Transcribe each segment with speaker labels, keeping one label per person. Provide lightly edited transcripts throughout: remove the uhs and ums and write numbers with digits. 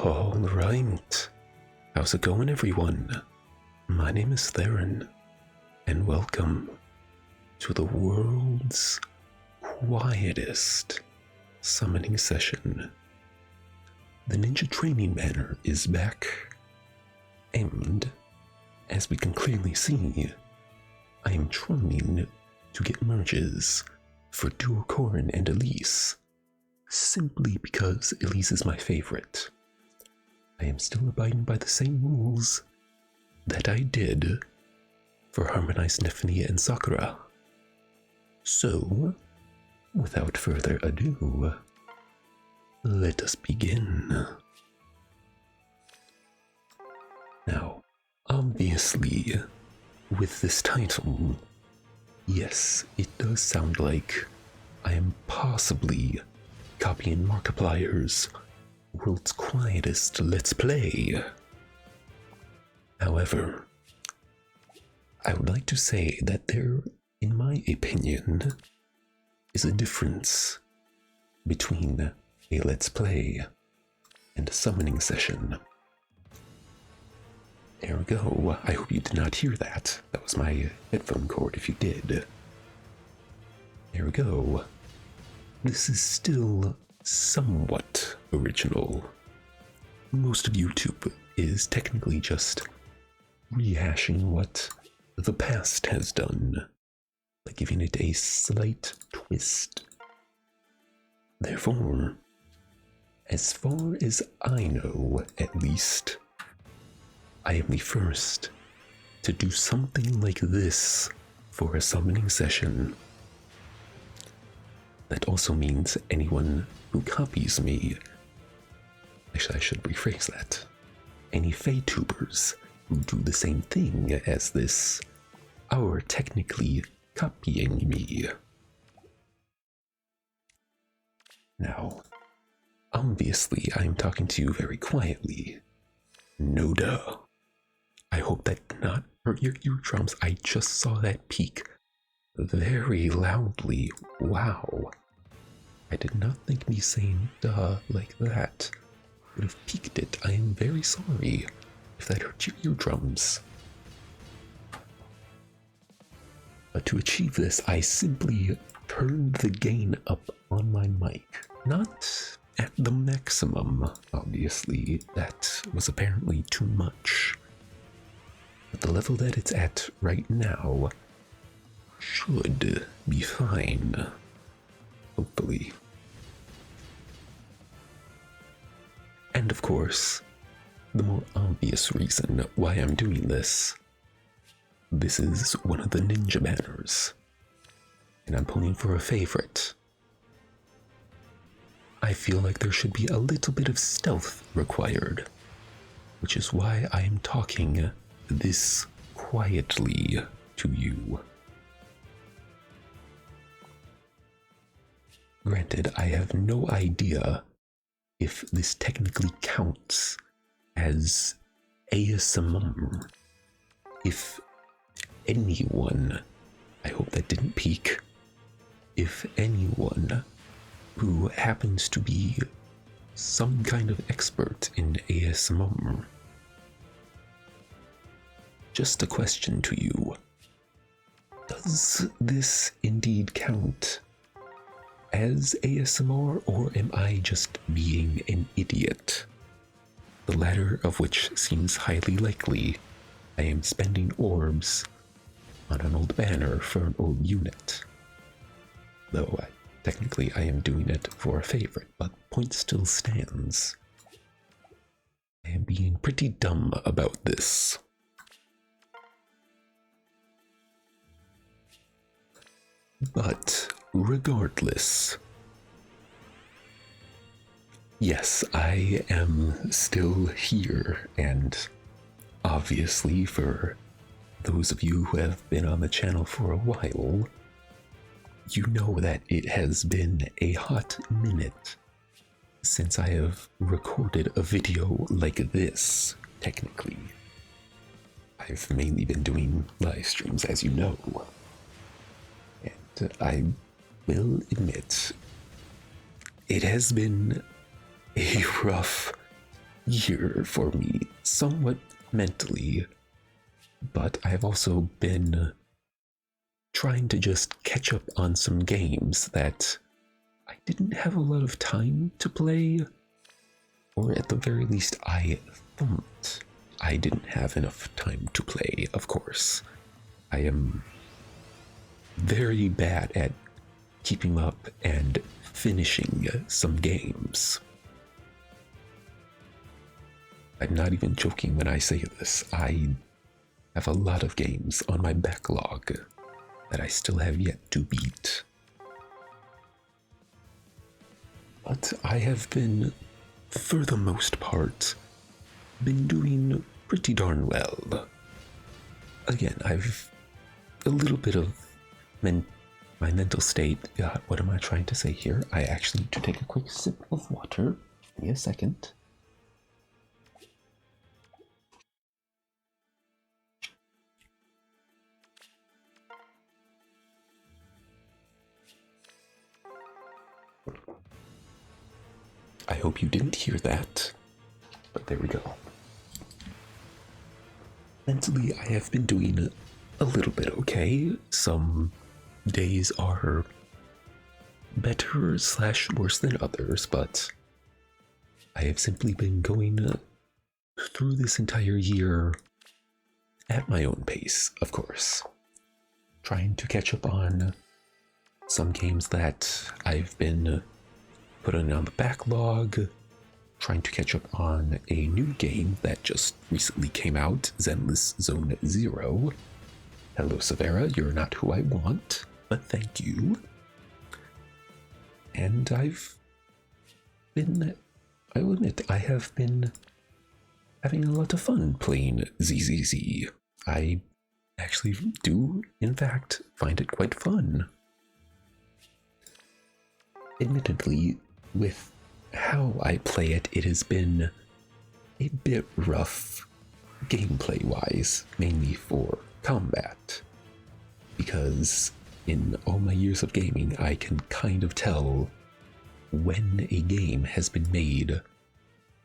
Speaker 1: All right. How's it going, everyone? My name is Theron, and welcome to the world's quietest summoning session. The ninja training banner is back, and as we can clearly see, I am trying to get merges for Duo Corrin-Elise, simply because Elise is my favorite. I am still abiding by the same rules that I did for Harmonized Nephania and Sakura. So, without further ado, let us begin. Now, obviously, with this title, yes, it does sound like I am possibly copying Markiplier's World's Quietest Let's Play. However, I would like to say that there, in my opinion, is a difference between a Let's Play and a summoning session. There we go. I hope you did not hear that. That was my headphone cord if you did. There we go. This is still somewhat original. Most of YouTube is technically just rehashing what the past has done, by giving it a slight twist. Therefore, as far as I know, at least, I am the first to do something like this for a summoning session. That also means anyone who copies me, actually I should rephrase that, any FEH who do the same thing as this are technically copying me. Now, obviously I'm talking to you very quietly. No duh. I hope that did not hurt your eardrums. I just saw that peak very loudly. Wow. I did not think me saying duh like that would have peaked it. I am very sorry if that hurt your eardrums. But to achieve this, I simply turned the gain up on my mic. Not at the maximum, obviously. That was apparently too much. But the level that it's at right now should be fine. Hopefully. And of course, the more obvious reason why I'm doing this. This is one of the ninja banners, and I'm pulling for a favorite. I feel like there should be a little bit of stealth required, which is why I am talking this quietly to you. Granted, I have no idea if this technically counts as ASMR. If anyone, I hope that didn't peak, if anyone who happens to be some kind of expert in ASMR, just a question to you. Does this indeed count as ASMR, or am I just being an idiot? The latter of which seems highly likely. I am spending orbs on an old banner for an old unit. Though technically I am doing it for a favorite, but point still stands. I am being pretty dumb about this. But regardless, yes, I am still here, and obviously for those of you who have been on the channel for a while, you know that it has been a hot minute since I have recorded a video like this, technically. I've mainly been doing live streams, as you know. And I will admit, it has been a rough year for me, somewhat mentally, but I've also been trying to just catch up on some games that I didn't have a lot of time to play, or at the very least, I thought I didn't have enough time to play, of course. I am very bad at keeping up and finishing some games. I'm not even joking when I say this. I have a lot of games on my backlog that I still have yet to beat. But I have been, for the most part, been doing pretty darn well. Again, I've a little bit of my mental state. What am I trying to say here? I actually need to take a quick sip of water. Give me a second. I hope you didn't hear that, but there we go. Mentally, I have been doing a little bit okay. Some days are better / worse than others, but I have simply been going through this entire year at my own pace, of course. Trying to catch up on some games that I've been putting on the backlog, trying to catch up on a new game that just recently came out, Zenless Zone Zero. Hello, Severa, you're not who I want, but thank you. And I'll admit, I have been having a lot of fun playing ZZZ. I actually do, in fact, find it quite fun. Admittedly, with how I play it, it has been a bit rough gameplay-wise, mainly for combat. Because in all my years of gaming, I can kind of tell when a game has been made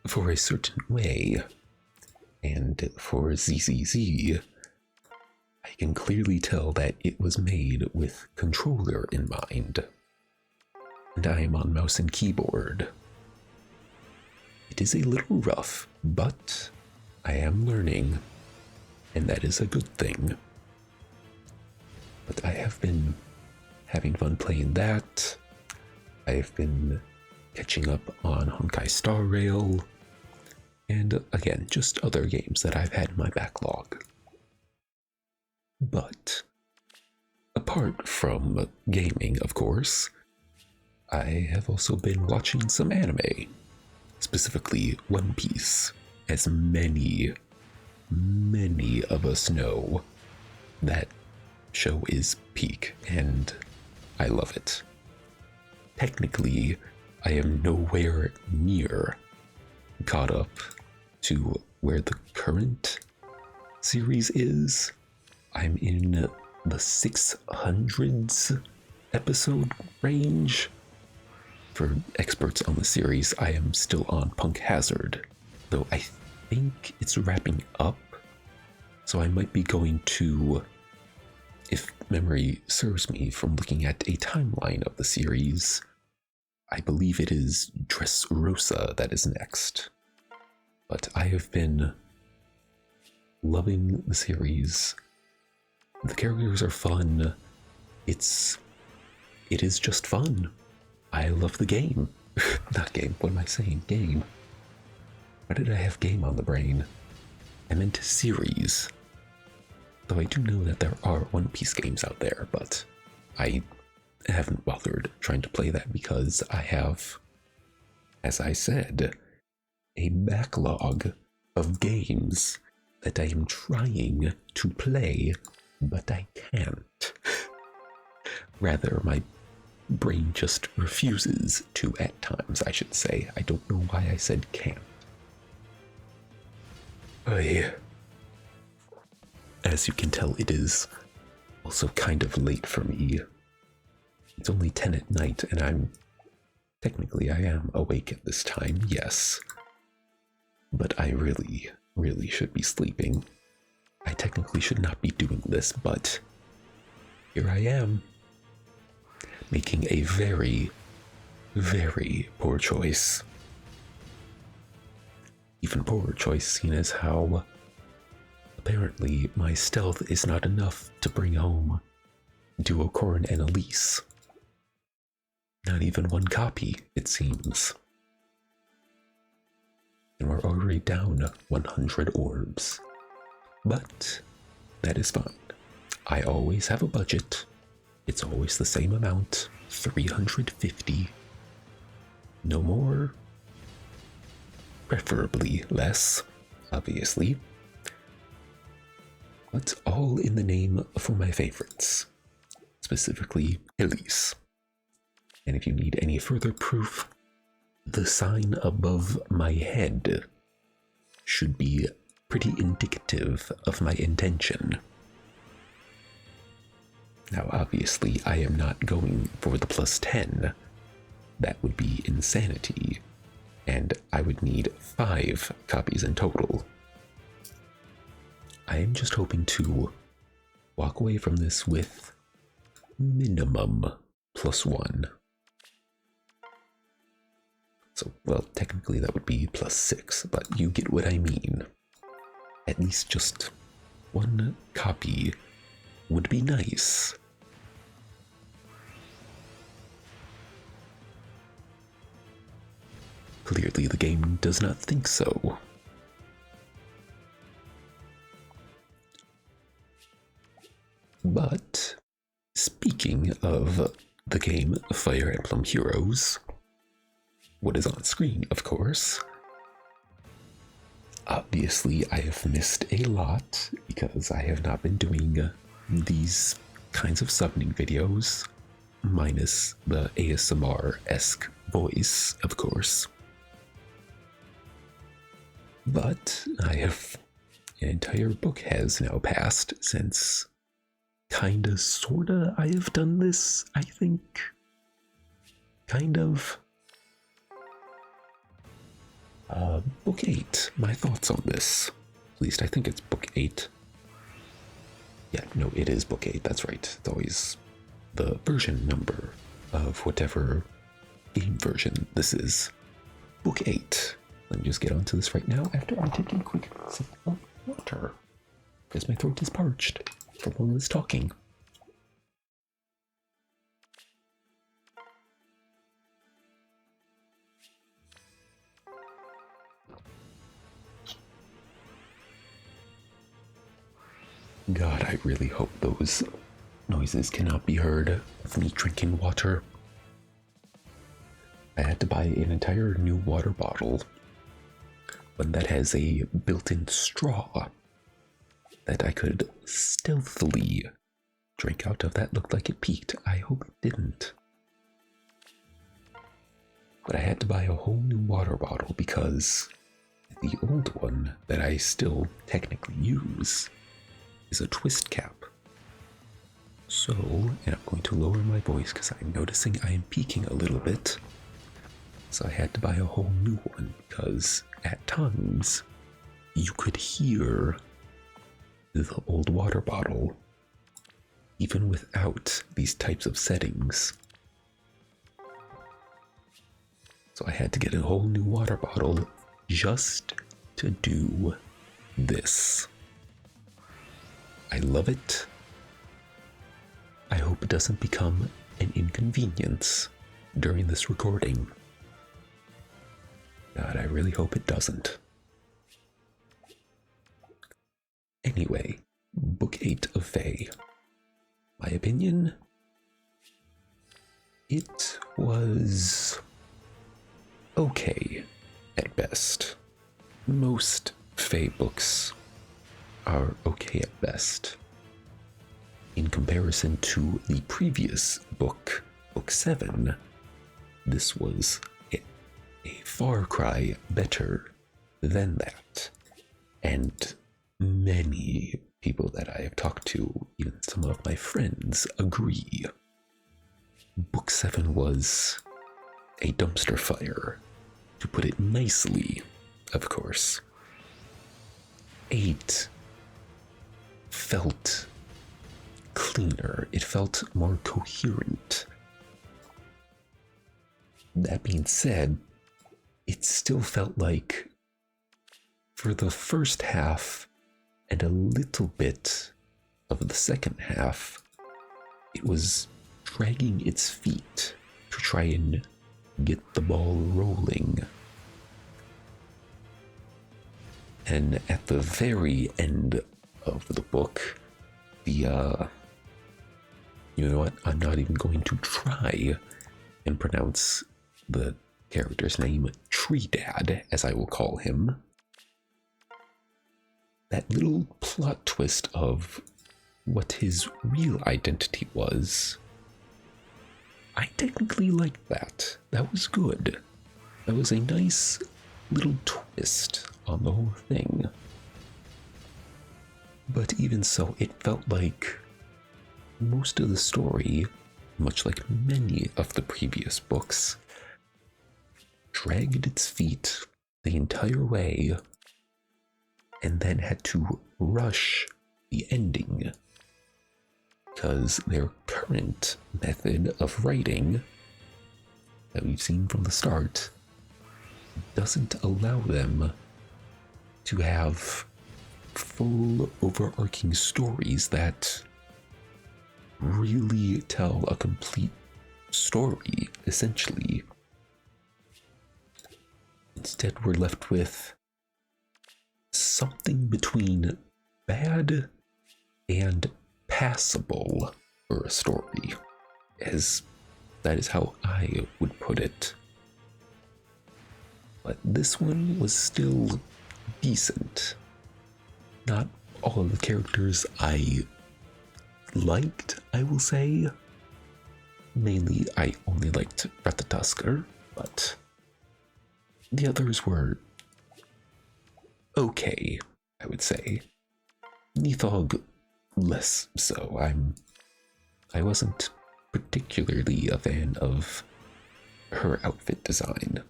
Speaker 1: for a certain way. And for ZZZ, I can clearly tell that it was made with controller in mind. And I am on mouse and keyboard. It is a little rough, but I am learning, and that is a good thing. But I have been having fun playing that. I have been catching up on Honkai Star Rail, and again, just other games that I've had in my backlog. But apart from gaming, of course, I have also been watching some anime, specifically One Piece. As many of us know, that show is peak, and I love it. Technically, I am nowhere near caught up to where the current series is. I'm in the 600s episode range. For experts on the series, I am still on Punk Hazard, though I think it's wrapping up, so I might be going to, if memory serves me from looking at a timeline of the series, I believe it is Dressrosa that is next. But I have been loving the series. The characters are fun. It is just fun. I love the game. Not game, what am I saying? Game. Why did I have game on the brain? I meant series. Though I do know that there are One Piece games out there, but I haven't bothered trying to play that because I have, as I said, a backlog of games that I am trying to play, but I can't. Rather, my brain just refuses to at times, I should say. I don't know why I said can't. As you can tell, it is also kind of late for me. It's only 10 at night, and technically I am awake at this time, yes. but I really, really should be sleeping. I technically should not be doing this, but here I am, making a very, very poor choice. Even poorer choice, seeing as how apparently my stealth is not enough to bring home Duo Corrin-Elise. Not even one copy, it seems. And we're already down 100 orbs. But that is fine. I always have a budget. It's always the same amount, 350. No more. Preferably less, obviously. But all in the name for my favorites. Specifically, Elise. And if you need any further proof, the sign above my head should be pretty indicative of my intention. Now, obviously, I am not going for the plus 10. That would be insanity, and I would need 5 copies in total. I am just hoping to walk away from this with minimum plus 1. So, well, technically that would be plus 6, but you get what I mean. At least just 1 copy would be nice. Clearly the game does not think so. But, speaking of the game Fire Emblem Heroes, what is on screen, of course. Obviously, I have missed a lot because I have not been doing these kinds of summoning videos, minus the ASMR-esque voice, of course. But I have an entire book has now passed since kinda, sorta, I have done this, I think. Kind of. Book 8. My thoughts on this. At least I think it's book 8. Yeah, no, it is book 8, that's right. It's always the version number of whatever game version this is. Book 8. Let me just get onto this right now after I'm taking a quick sip of water, because my throat is parched from all this talking. God, I really hope those noises cannot be heard of me drinking water. I had to buy an entire new water bottle, one that has a built-in straw that I could stealthily drink out of. That looked like it peaked. I hope it didn't. But I had to buy a whole new water bottle because the old one that I still technically use is a twist cap. So, and I'm going to lower my voice because I'm noticing I am peaking a little bit. So I had to buy a whole new one because at times you could hear the old water bottle even without these types of settings. So I had to get a whole new water bottle just to do this. I love it. I hope it doesn't become an inconvenience during this recording. God, I really hope it doesn't. Anyway, Book 8 of Fae. My opinion? It was okay at best. Most Fae books are okay at best. In comparison to the previous book, Book 7, this was a far cry better than that. And many people that I have talked to, even some of my friends, agree. Book 7 was a dumpster fire, to put it nicely. of course. 8 felt cleaner. It felt more coherent. That being said, it still felt like, for the first half and a little bit of the second half, it was dragging its feet to try and get the ball rolling. And at the very end of the book, you know what? I'm not even going to try and pronounce the character's name, Tree Dad, as I will call him. That little plot twist of what his real identity was, I technically liked that. That was good. That was a nice little twist on the whole thing. But even so, it felt like most of the story, much like many of the previous books, dragged its feet the entire way and then had to rush the ending because their current method of writing that we've seen from the start doesn't allow them to have full overarching stories that really tell a complete story, essentially. Instead, we're left with something between bad and passable for a story, as that is how I would put it. But this one was still decent. Not all of the characters I liked, I will say. Mainly, I only liked Ratatoskr, but the others were okay, I would say. Nithog, less so. I wasn't particularly a fan of her outfit design,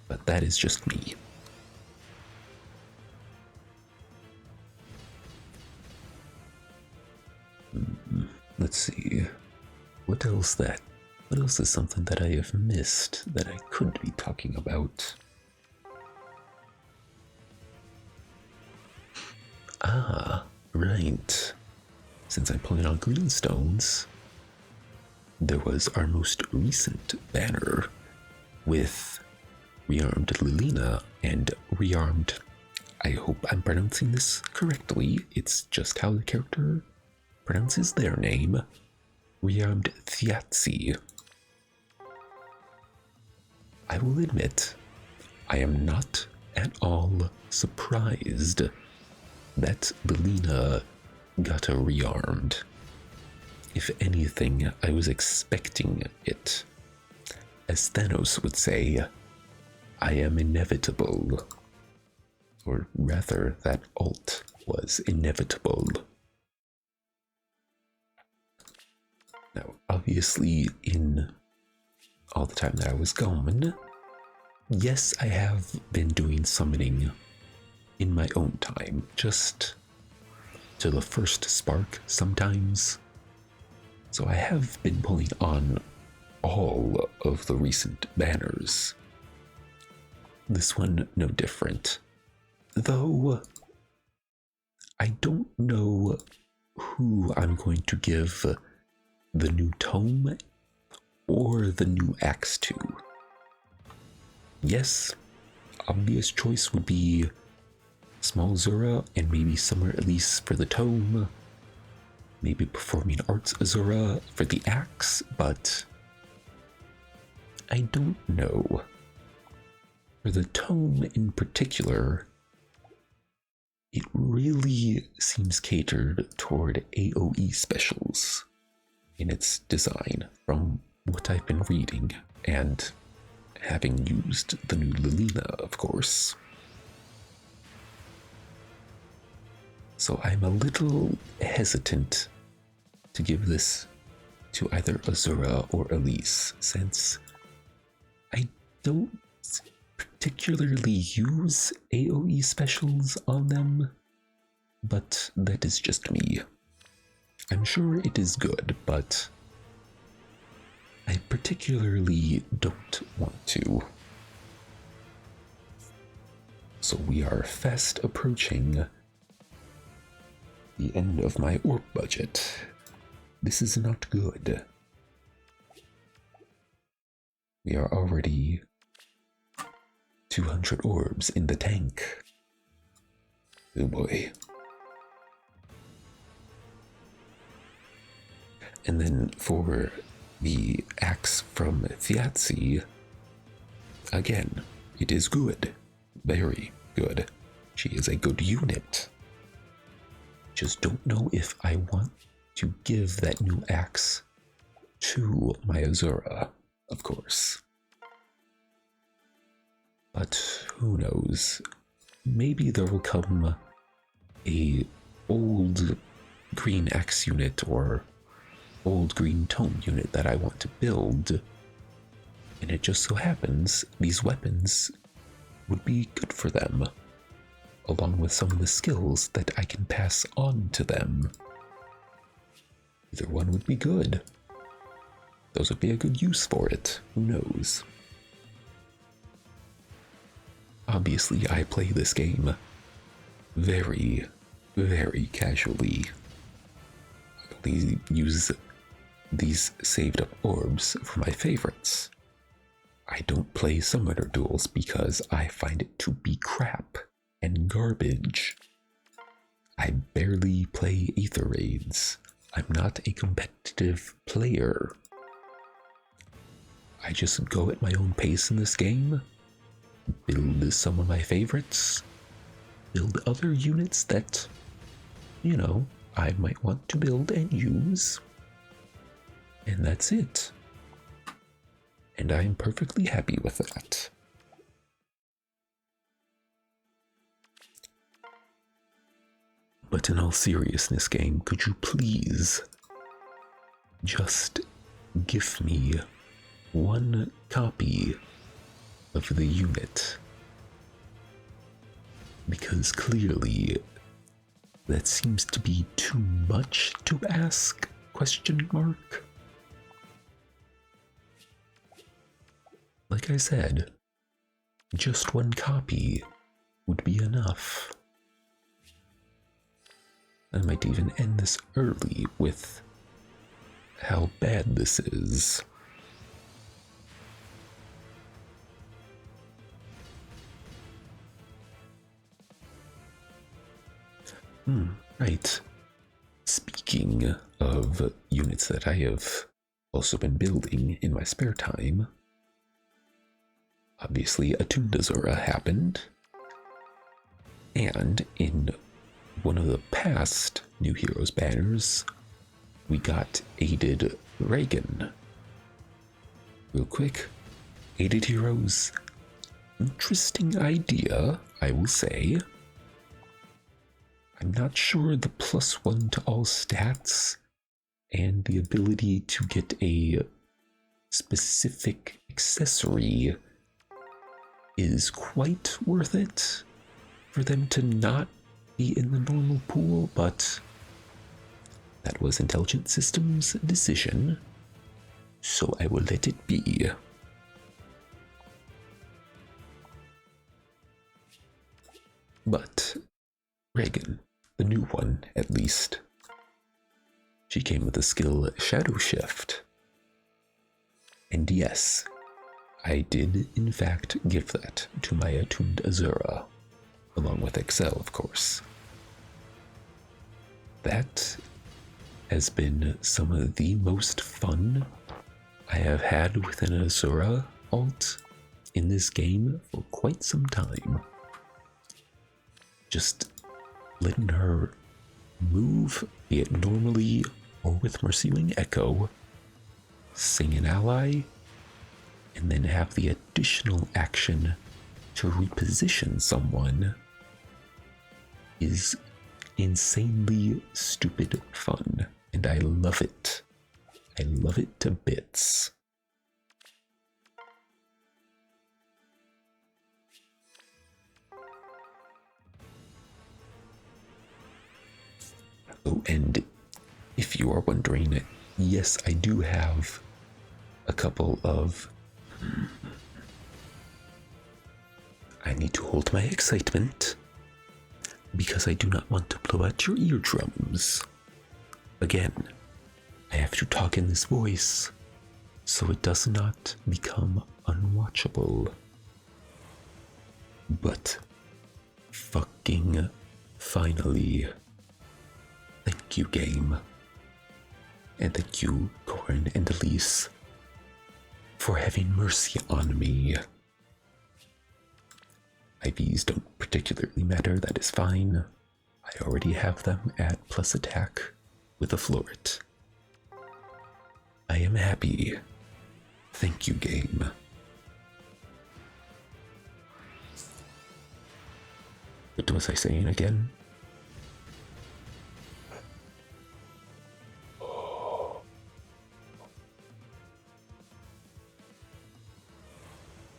Speaker 1: but that is just me. Let's see. What else is something that I have missed that I could be talking about? Ah, right. Since I'm pulling on Greenstones, there was our most recent banner with Rearmed Lilina and Rearmed, I hope I'm pronouncing this correctly, it's just how the character pronounces their name, Rearmed Thiatsi. I will admit, I am not at all surprised that Lilina got a rearmed. If anything, I was expecting it. As Thanos would say, I am inevitable. Or rather, that alt was inevitable. Now, obviously, in all the time that I was gone, yes, I have been doing summoning in my own time, just to the first spark sometimes. So I have been pulling on all of the recent banners. This one, no different. Though, I don't know who I'm going to give the new tome or the new axe to. Yes, obvious choice would be Small Azura and maybe Summer Elise for the tome, maybe Performing Arts Azura for the axe, but I don't know. For the tome in particular, it really seems catered toward AoE specials in its design from what I've been reading and having used the new Lilina, of course. So I'm a little hesitant to give this to either Azura or Elise, since I don't particularly use AoE specials on them, but that is just me. I'm sure it is good, but I particularly don't want to. So we are fast approaching the end of my orb budget. This is not good. We are already 200 orbs in the tank. Oh boy. And then for the axe from Fiatzi, again, it is good. Very good. She is a good unit. Just don't know if I want to give that new axe to my Azura, of course. But who knows? Maybe there will come a old green axe unit or old green tome unit that I want to build, and it just so happens these weapons would be good for them, along with some of the skills that I can pass on to them. Either one would be good. Those would be a good use for it. Who knows? Obviously, I play this game very, very casually. I only use these saved up orbs for my favorites. I don't play summoner duels because I find it to be crap and garbage. I barely play Aether Raids. I'm not a competitive player. I just go at my own pace in this game, build some of my favorites, build other units that, I might want to build and use, and that's it. And I am perfectly happy with that. But in all seriousness, game, could you please just give me one copy of the unit? Because clearly that seems to be too much to ask, question mark? Like I said, just one copy would be enough. I might even end this early with how bad this is. Right. Speaking of units that I have also been building in my spare time, obviously Attuned Azura happened, and in one of the past New Heroes banners, we got Aided Reagan. Real quick, Aided Heroes, interesting idea, I will say. I'm not sure the +1 to all stats and the ability to get a specific accessory is quite worth it for them to not be in the normal pool, but that was Intelligent Systems' decision, so I will let it be. But Reagan, the new one at least, she came with the skill Shadow Shift. And yes, I did in fact give that to my Attuned Azura, along with Excel, of course. That has been some of the most fun I have had with an Azura alt in this game for quite some time. Just letting her move, be it normally or with Mercewing Echo, sing an ally, and then have the additional action to reposition someone is insanely stupid fun, and I love it. I love it to bits. Oh, and if you are wondering, yes, I do have a couple of... I need to hold my excitement because I do not want to blow out your eardrums. Again, I have to talk in this voice so it does not become unwatchable. But fucking finally, thank you, game. And thank you, Corrin-Elise, for having mercy on me. IVs don't particularly matter, that is fine. I already have them at plus attack with a floret. I am happy. Thank you, game. What was I saying again?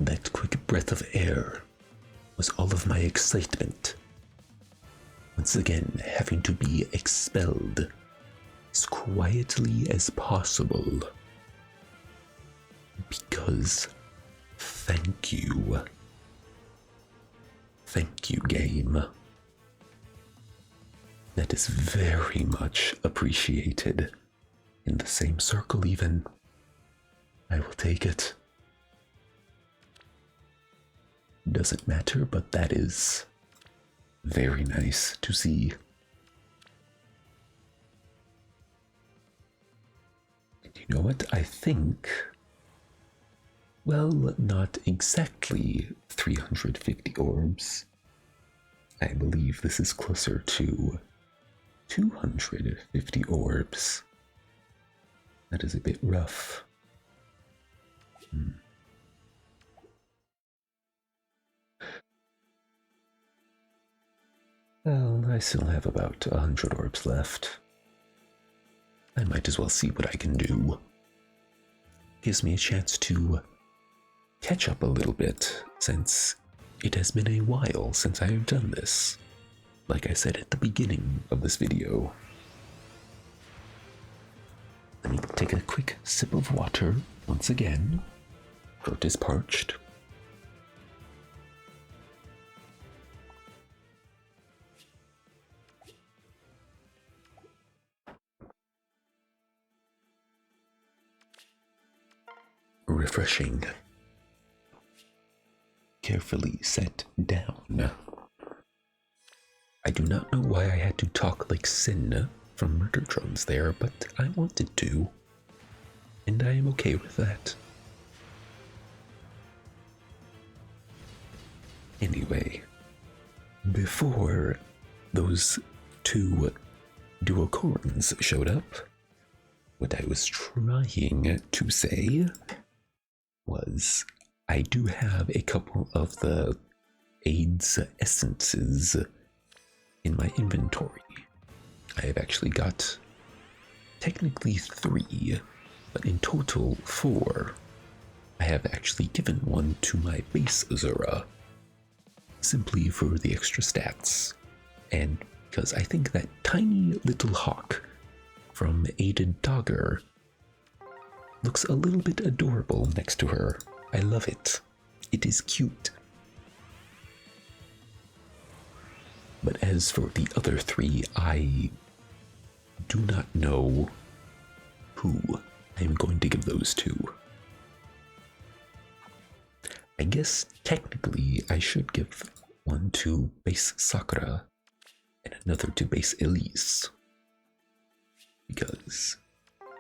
Speaker 1: That quick breath of air was all of my excitement. Once again, having to be expelled as quietly as possible. Because thank you. Thank you, game. That is very much appreciated. In the same circle, even. I will take it. Doesn't matter, but that is very nice to see. And you know what? I think, well, not exactly 350 orbs. I believe this is closer to 250 orbs. That is a bit rough. Well, I still have about 100 orbs left. I might as well see what I can do. Gives me a chance to catch up a little bit, since it has been a while since I have done this. Like I said at the beginning of this video. Let me take a quick sip of water once again. Throat is parched. Refreshing. Carefully set down. I do not know why I had to talk like Sin from Murder Drones there, but I wanted to. And I am okay with that. Anyway, before those two Duo Corrins showed up, what I was trying to say was I do have a couple of the AIDS essences in my inventory. I have actually got technically 3, but in total 4. I have actually given one to my base Azura, simply for the extra stats, and because I think that tiny little hawk from Aided Dogger looks a little bit adorable next to her. I love it. It is cute. But as for the other 3, I do not know who I am going to give those to. I guess technically I should give one to base Sakura and another to base Elise. Because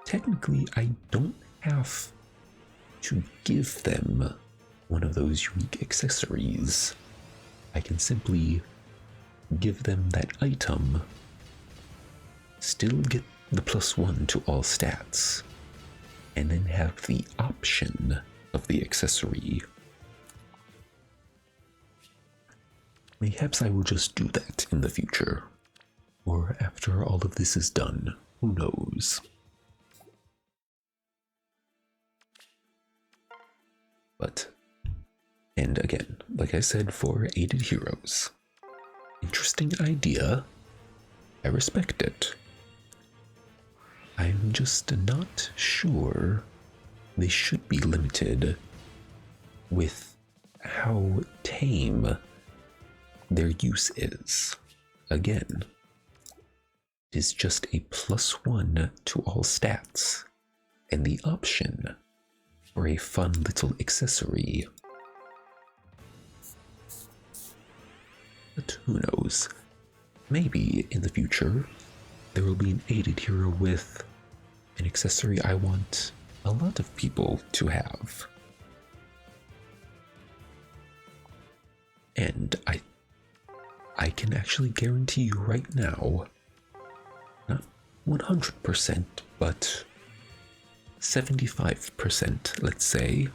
Speaker 1: technically I don't have to give them one of those unique accessories. I can simply give them that item, still get the +1 to all stats, and then have the option of the accessory. Perhaps I will just do that in the future, or after all of this is done, who knows. But, and again, like I said, for Aided Heroes, interesting idea, I respect it. I'm just not sure they should be limited with how tame their use is. Again, it is just a +1 to all stats, and the option for a fun little accessory. But who knows? Maybe in the future there will be an aided hero with an accessory I want a lot of people to have. And I can actually guarantee you right now, not 100%, but 75%, let's say,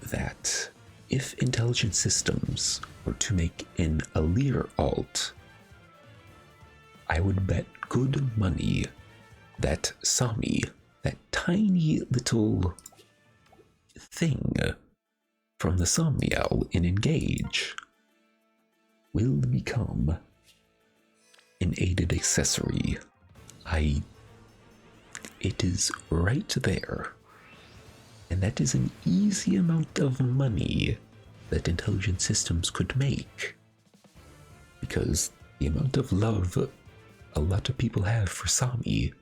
Speaker 1: that if Intelligent Systems were to make an Alir alt, I would bet good money that Sami, that tiny little thing from the Somniel in Engage, will become an aided accessory. It is right there. And that is an easy amount of money that Intelligent Systems could make. Because the amount of love a lot of people have for Sami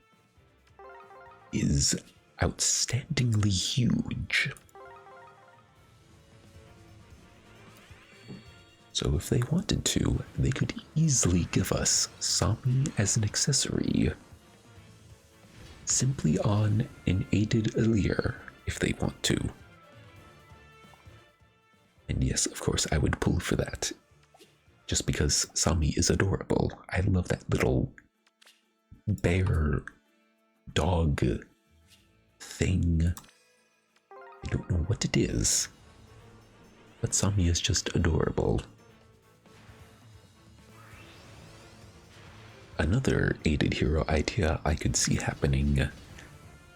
Speaker 1: is outstandingly huge. So if they wanted to, they could easily give us Sami as an accessory, simply on an aided Alir if they want to. And yes, of course, I would pull for that, just because Sami is adorable. I love that little bear dog thing. I don't know what it is, but Sami is just adorable. Another aided hero idea I could see happening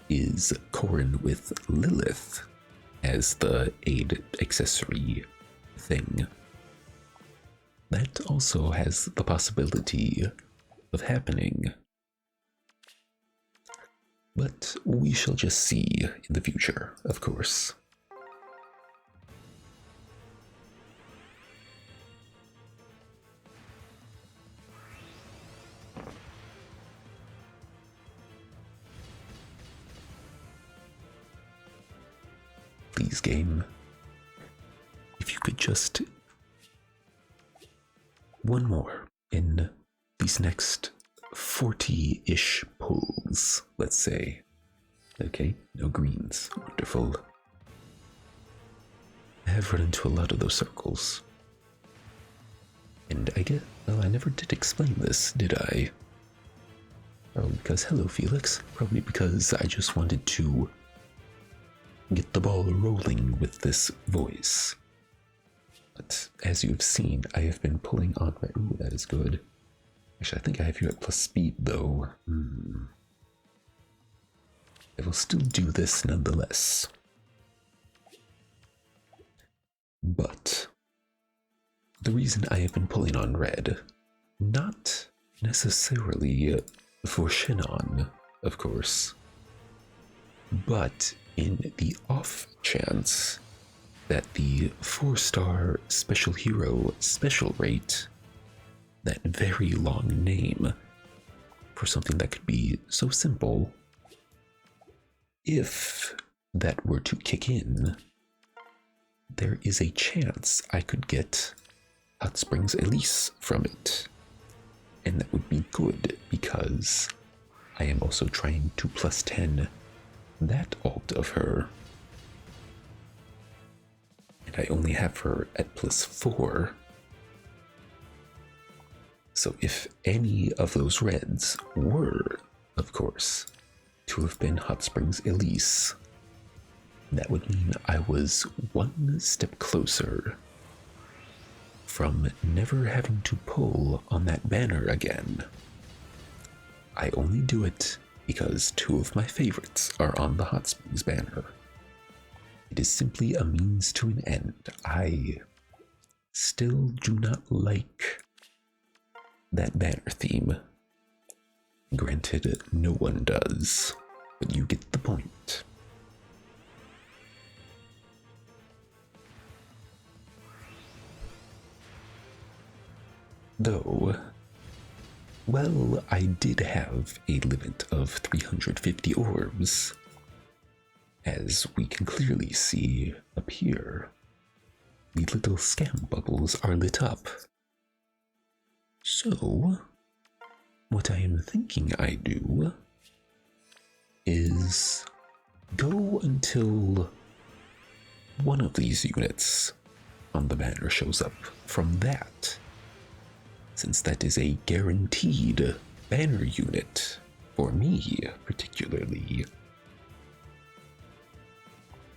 Speaker 1: is Corrin with Lilith as the aid accessory thing. That also has the possibility of happening. But we shall just see in the future, of course. Please, game, if you could just one more in these next 40-ish pulls, let's say. Okay, no greens. Wonderful. I have run into a lot of those circles. And I never did explain this, did I? Probably because, hello Felix, probably because I just wanted to get the ball rolling with this voice. But as you've seen, I have been pulling on my... Ooh, that is good. Actually, I think I have you at plus speed, though. I will still do this nonetheless. But the reason I have been pulling on red, not necessarily for Shinon, of course, but in the off chance that the 4-star special hero special rate, that very long name for something that could be so simple, if that were to kick in, there is a chance I could get Hot Springs Elise from it. And that would be good because I am also trying to plus 10 that alt of her. And I only have her at plus 4. So if any of those reds were, of course, to have been Hot Springs Elise, that would mean I was one step closer from never having to pull on that banner again. I only do it because 2 of my favorites are on the Hot Springs banner. It is simply a means to an end. I still do not like that banner theme. Granted, no one does, but you get the point. Though, well, I did have a limit of 350 orbs, as we can clearly see up here. The little scam bubbles are lit up. So, what I am thinking I do is go until one of these units on the banner shows up from that, since that is a guaranteed banner unit for me particularly.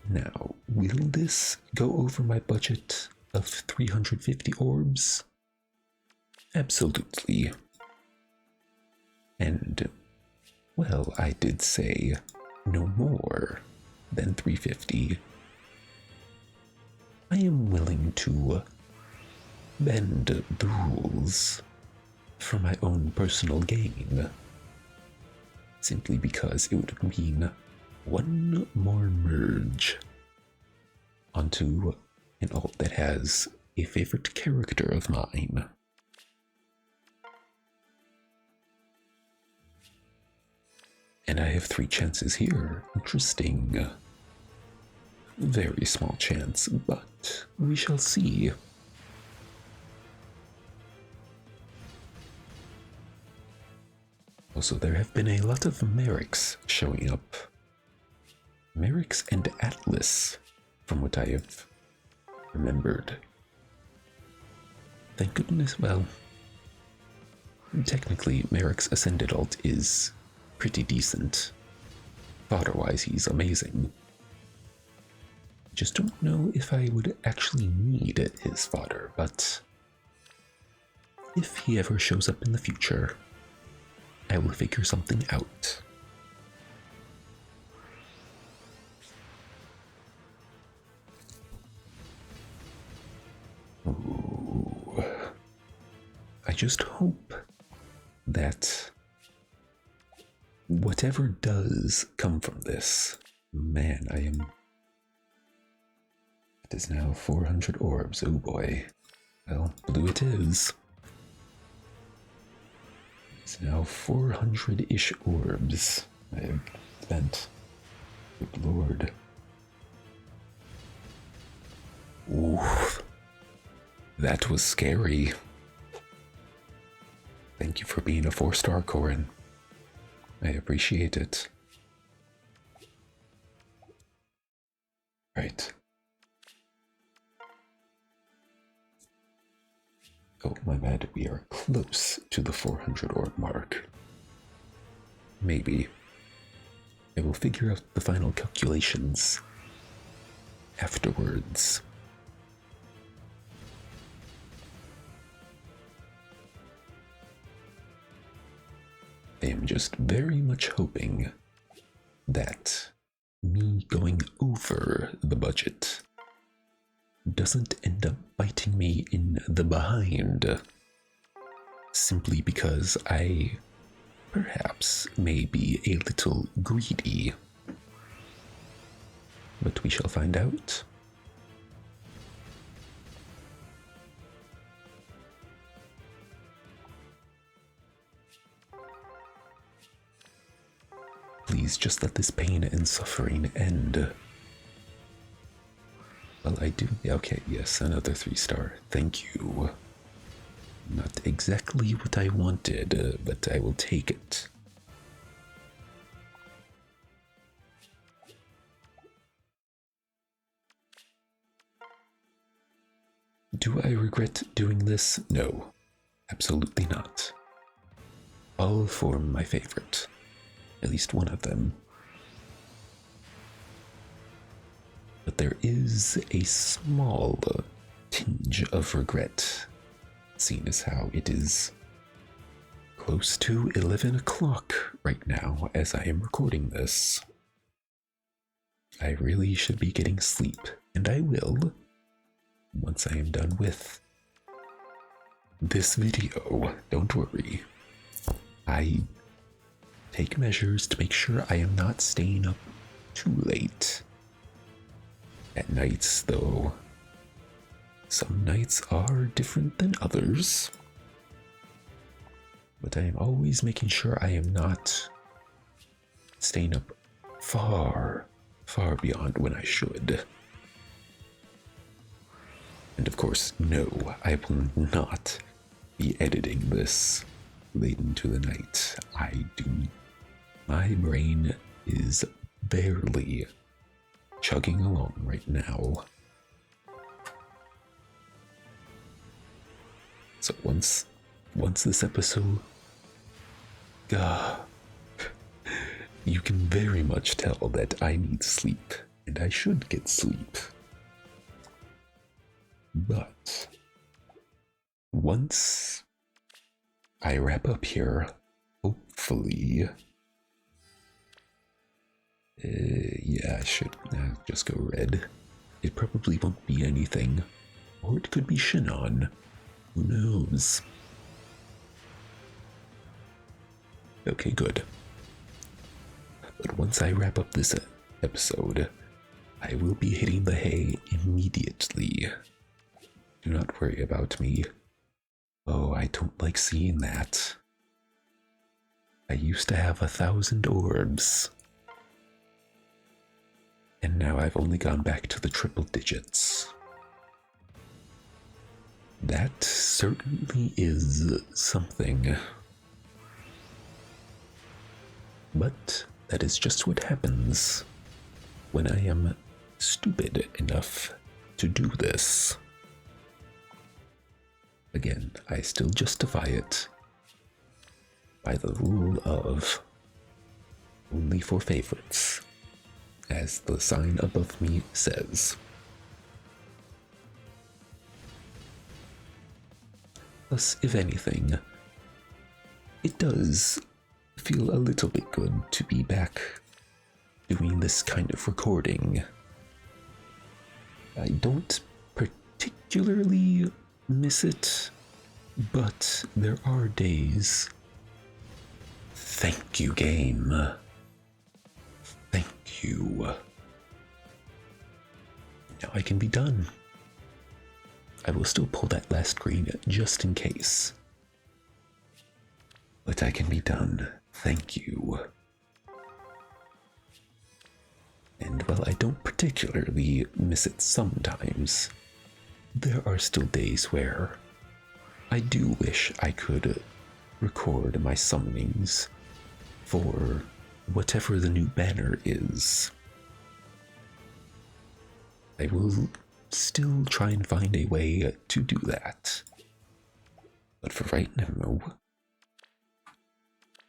Speaker 1: Now, will this go over my budget of 350 orbs? Absolutely. And, well, I did say no more than 350. I am willing to bend the rules for my own personal gain, simply because it would mean one more merge onto an alt that has a favorite character of mine. And I have 3 chances here. Interesting. Very small chance, but we shall see. Also, there have been a lot of Merrics showing up. Merrics and Atlas, from what I have remembered. Thank goodness, well, technically Merrick's Ascended alt is pretty decent. Fodder-wise, he's amazing. Just don't know if I would actually need his fodder, but if he ever shows up in the future, I will figure something out. Ooh. I just hope that whatever does come from this, man, it is now 400 orbs, oh boy. Well, blue it is. It's now 400-ish orbs I have spent. Good lord. Oof. That was scary. Thank you for being a 4-star, Corrin. I appreciate it. Right. Oh, my bad. We are close to the 400 orb mark. Maybe. I will figure out the final calculations afterwards. I am just very much hoping that me going over the budget doesn't end up biting me in the behind, simply because I perhaps may be a little greedy. But we shall find out. Please just let this pain and suffering end. Well, I do. Okay, yes, another 3-star. Thank you. Not exactly what I wanted, but I will take it. Do I regret doing this? No, absolutely not. All for my favorite. At least one of them. But there is a small tinge of regret, seeing as how it is close to 11 o'clock right now as I am recording this. I really should be getting sleep, and I will once I am done with this video. Don't worry. I take measures to make sure I am not staying up too late. At nights, though, some nights are different than others. But I am always making sure I am not staying up far, far beyond when I should. And of course, no, I will not be editing this late into the night. My brain is barely chugging along right now. So once this episode, you can very much tell that I need sleep, and I should get sleep. But once I wrap up here, hopefully, yeah, I should just go red. It probably won't be anything, or it could be Shinon. Who knows? Okay, good. But once I wrap up this episode, I will be hitting the hay immediately. Do not worry about me. Oh, I don't like seeing that. I used to have 1,000 orbs. And now I've only gone back to the triple digits. That certainly is something. But that is just what happens when I am stupid enough to do this. Again, I still justify it by the rule of only for favorites, as the sign above me says. Plus, if anything, it does feel a little bit good to be back doing this kind of recording. I don't particularly miss it, but there are days. Thank you, game. Thank you. Now I can be done. I will still pull that last green just in case. But I can be done. Thank you. And while I don't particularly miss it sometimes, there are still days where I do wish I could record my summonings for whatever the new banner is. I will still try and find a way to do that. But for right now,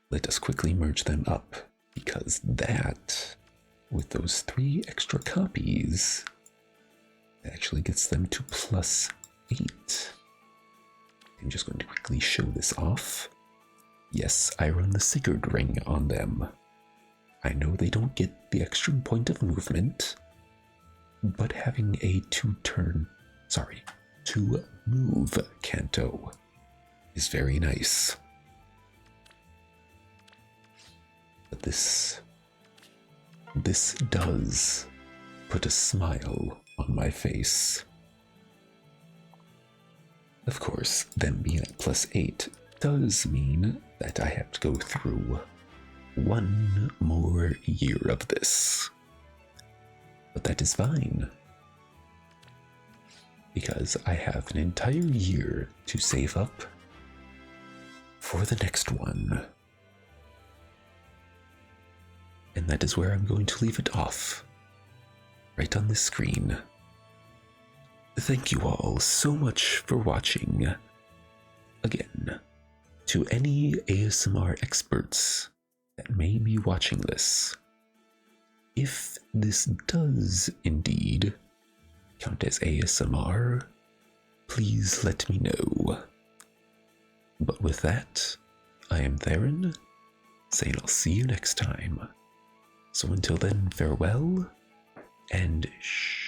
Speaker 1: let us quickly merge them up, because that, with those 3 extra copies, actually gets them to +8. I'm just going to quickly show this off. Yes, I run the Sigurd ring on them. I know they don't get the extra point of movement, but having a 2-move Canto is very nice. But this does put a smile on my face. Of course, them being at +8 does mean that I have to go through 1 more year of this. But that is fine, because I have an entire year to save up for the next one. And that is where I'm going to leave it off, right on this screen. Thank you all so much for watching. Again, to any ASMR experts that may be watching this, if this does indeed count as ASMR, please let me know. But with that, I am Theron, saying I'll see you next time. So until then, farewell, and shh.